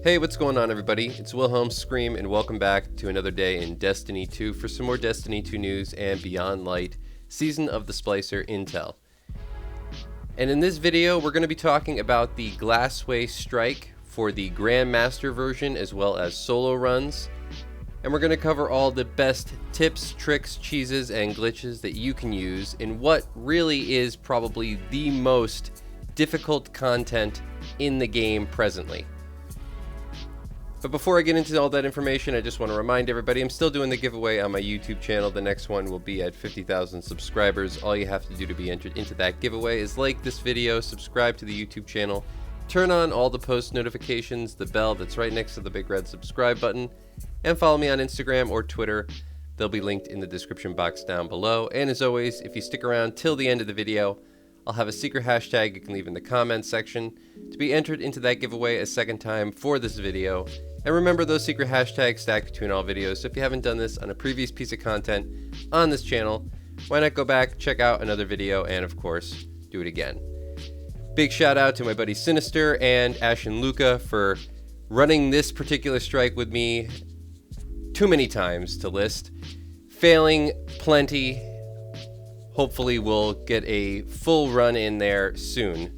Hey, what's going on, everybody? It's Wilhelm Scream, and welcome back to another day in Destiny 2 for some more Destiny 2 news and Beyond Light Season of the Splicer intel. And in this video, we're going to be talking about the Glassway strike for the Grandmaster version as well as solo runs. And we're going to cover all the best tips, tricks, cheeses, and glitches that you can use in what really is probably the most difficult content in the game presently. But before I get into all that information, I just want to remind everybody I'm still doing the giveaway on my YouTube channel. The next one will be at 50,000 subscribers. All you have to do to be entered into that giveaway is like this video, subscribe to the YouTube channel, turn on all the post notifications, the bell that's right next to the big red subscribe button, and follow me on Instagram or Twitter. They'll be linked in the description box down below. And as always, if you stick around till the end of the video, I'll have a secret hashtag you can leave in the comments section to be entered into that giveaway a second time for this video. And remember, those secret hashtags stack between all videos, so if you haven't done this on a previous piece of content on this channel, why not go back, check out another video, and of course, do it again. Big shout out to my buddy Sinister and Ash and Luca for running this particular strike with me too many times to list. Failing plenty. Hopefully we'll get a full run in there soon.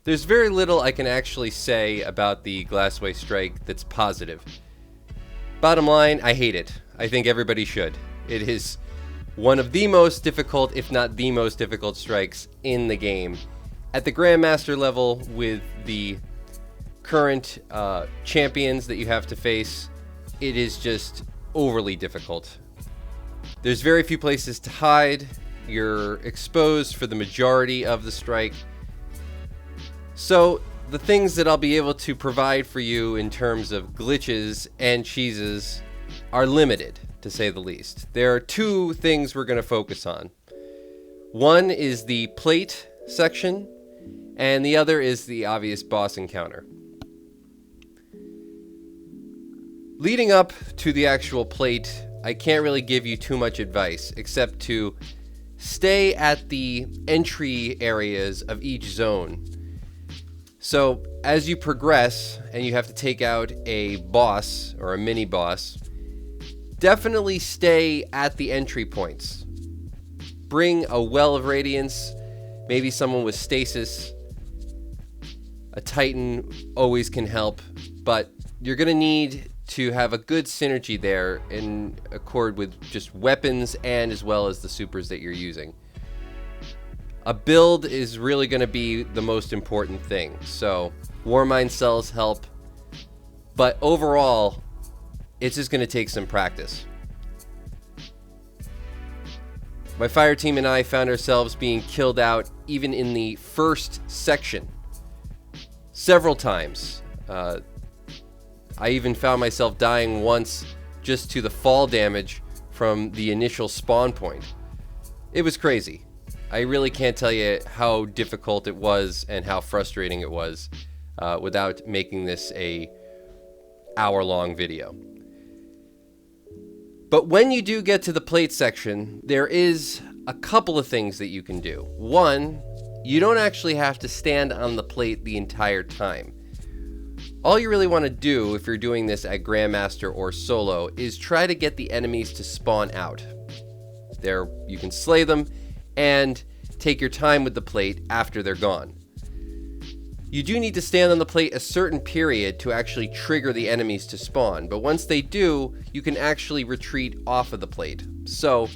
There's very little I can actually say about the Glassway strike that's positive. Bottom line, I hate it. I think everybody should. It is one of the most difficult, if not the most difficult strikes in the game. At the Grandmaster level, with the current champions that you have to face, it is just overly difficult. There's very few places to hide. You're exposed for the majority of the strike. So the things that I'll be able to provide for you in terms of glitches and cheeses are limited, to say the least. There are two things we're going to focus on. One is the plate section, and the other is the obvious boss encounter. Leading up to the actual plate, I can't really give you too much advice, except to stay at the entry areas of each zone. So as you progress and you have to take out a boss or a mini boss, definitely stay at the entry points. Bring a well of radiance, maybe someone with stasis. A Titan always can help, but you're going to need to have a good synergy there in accord with just weapons and as well as the supers that you're using. A build is really going to be the most important thing. So Warmind cells help, but overall, it's just going to take some practice. My fire team and I found ourselves being killed out even in the first section several times. I even found myself dying once just to the fall damage from the initial spawn point. It was crazy. I really can't tell you how difficult it was and how frustrating it was without making this a hour-long video. But when you do get to the plate section, there is a couple of things that you can do. One, you don't actually have to stand on the plate the entire time. All you really want to do if you're doing this at Grandmaster or solo is try to get the enemies to spawn out. There, you can slay them and take your time with the plate after they're gone. You do need to stand on the plate a certain period to actually trigger the enemies to spawn, but once they do, you can actually retreat off of the plate. So,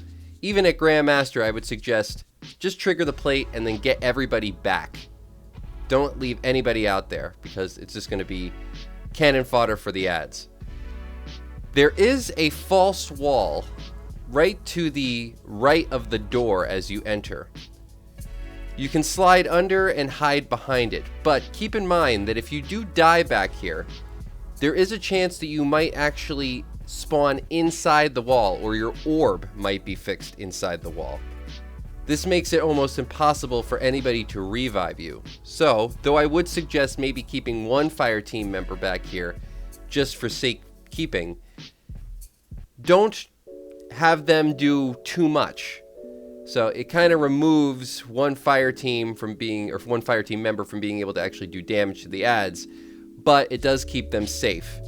even at Grandmaster, I would suggest just trigger the plate and then get everybody back. Don't leave anybody out there because it's just going to be cannon fodder for the ads. There is a false wall right to the right of the door as you enter. You can slide under and hide behind it, but keep in mind that if you do die back here, there is a chance that you might actually spawn inside the wall, or your orb might be fixed inside the wall. This makes it almost impossible for anybody to revive you. So, though I would suggest maybe keeping one fire team member back here just for safekeeping, don't have them do too much. So it kind of removes one fire team from being, or one fire team member from being able to actually do damage to the adds, but it does keep them safe.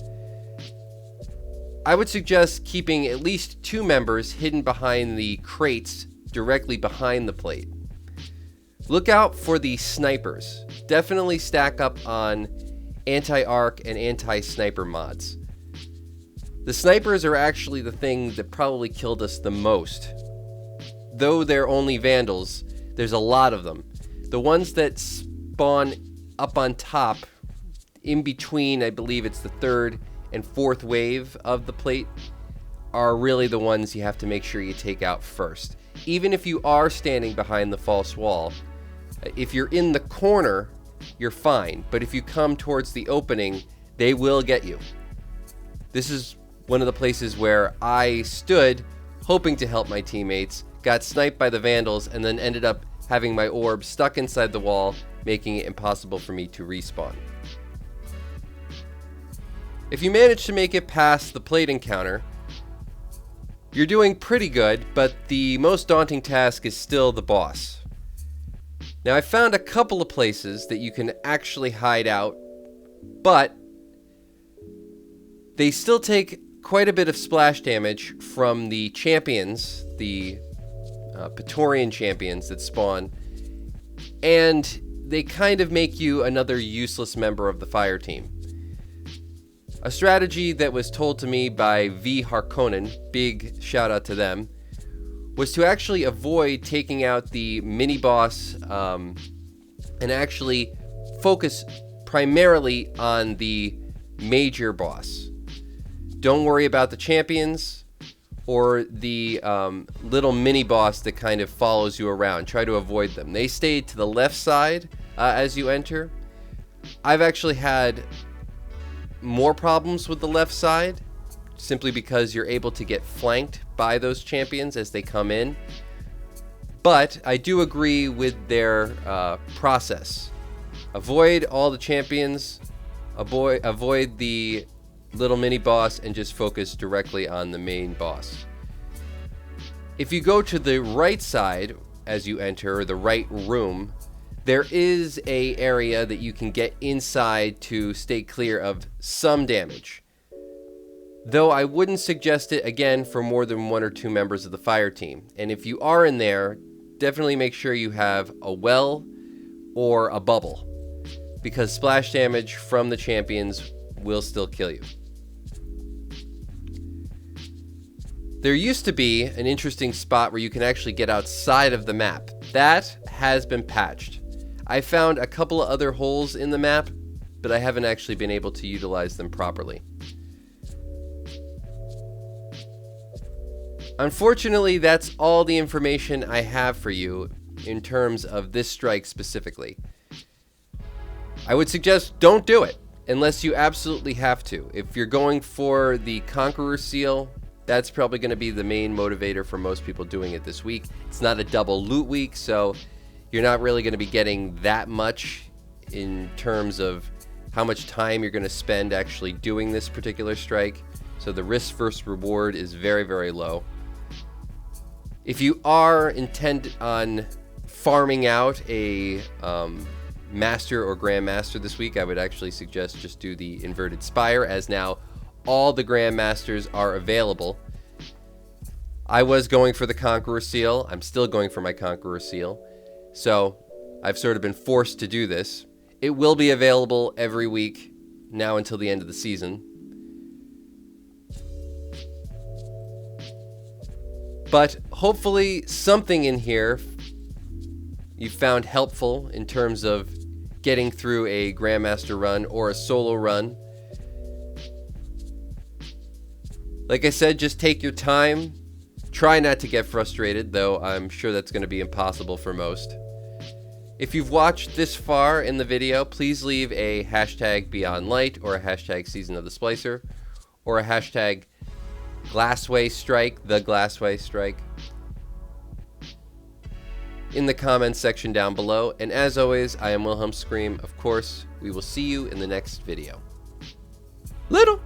I would suggest keeping at least 2 members hidden behind the crates directly behind the plate. Look out for the snipers. Definitely stack up on anti-arc and anti-sniper mods. The snipers are actually the thing that probably killed us the most. Though they're only vandals, there's a lot of them. The ones that spawn up on top, in between, I believe it's the 3rd and 4th wave of the plate, are really the ones you have to make sure you take out first. Even if you are standing behind the false wall, if you're in the corner, you're fine. But if you come towards the opening, they will get you. This is one of the places where I stood hoping to help my teammates, got sniped by the vandals, and then ended up having my orb stuck inside the wall, making it impossible for me to respawn. If you manage to make it past the plate encounter, you're doing pretty good, but the most daunting task is still the boss. Now, I found a couple of places that you can actually hide out, but they still take quite a bit of splash damage from the champions, the Praetorian champions that spawn, and they kind of make you another useless member of the fire team. A strategy that was told to me by V. Harkonnen, big shout out to them, was to actually avoid taking out the mini boss and actually focus primarily on the major boss. Don't worry about the champions or the little mini boss that kind of follows you around. Try to avoid them. They stay to the left side as you enter. I've actually had more problems with the left side simply because you're able to get flanked by those champions as they come in. But I do agree with their process. Avoid all the champions, avoid the little mini boss, and just focus directly on the main boss. If you go to the right side as you enter, the right room, there is a area that you can get inside to stay clear of some damage. Though I wouldn't suggest it again for more than 1 or 2 members of the fire team. And if you are in there, definitely make sure you have a well or a bubble, because splash damage from the champions will still kill you. There used to be an interesting spot where you can actually get outside of the map. That has been patched. I found a couple of other holes in the map, but I haven't actually been able to utilize them properly. Unfortunately, that's all the information I have for you in terms of this strike specifically. I would suggest don't do it unless you absolutely have to. If you're going for the Conqueror Seal, that's probably going to be the main motivator for most people doing it this week. It's not a double loot week, so you're not really going to be getting that much in terms of how much time you're going to spend actually doing this particular strike. So the risk versus reward is very, very low. If you are intent on farming out a Master or Grandmaster this week, I would actually suggest just do the Inverted Spire, as now all the Grandmasters are available. I was going for the Conqueror Seal. I'm still going for my Conqueror Seal. So I've sort of been forced to do this. It will be available every week now until the end of the season. But hopefully something in here you found helpful in terms of getting through a Grandmaster run or a solo run. Like I said, just take your time. Try not to get frustrated, though I'm sure that's going to be impossible for most. If you've watched this far in the video, please leave a hashtag BeyondLight or a hashtag Season of the Splicer or a hashtag Glassway Strike, the Glassway Strike, in the comments section down below. And as always, I am Wilhelm Scream. Of course, we will see you in the next video. Little!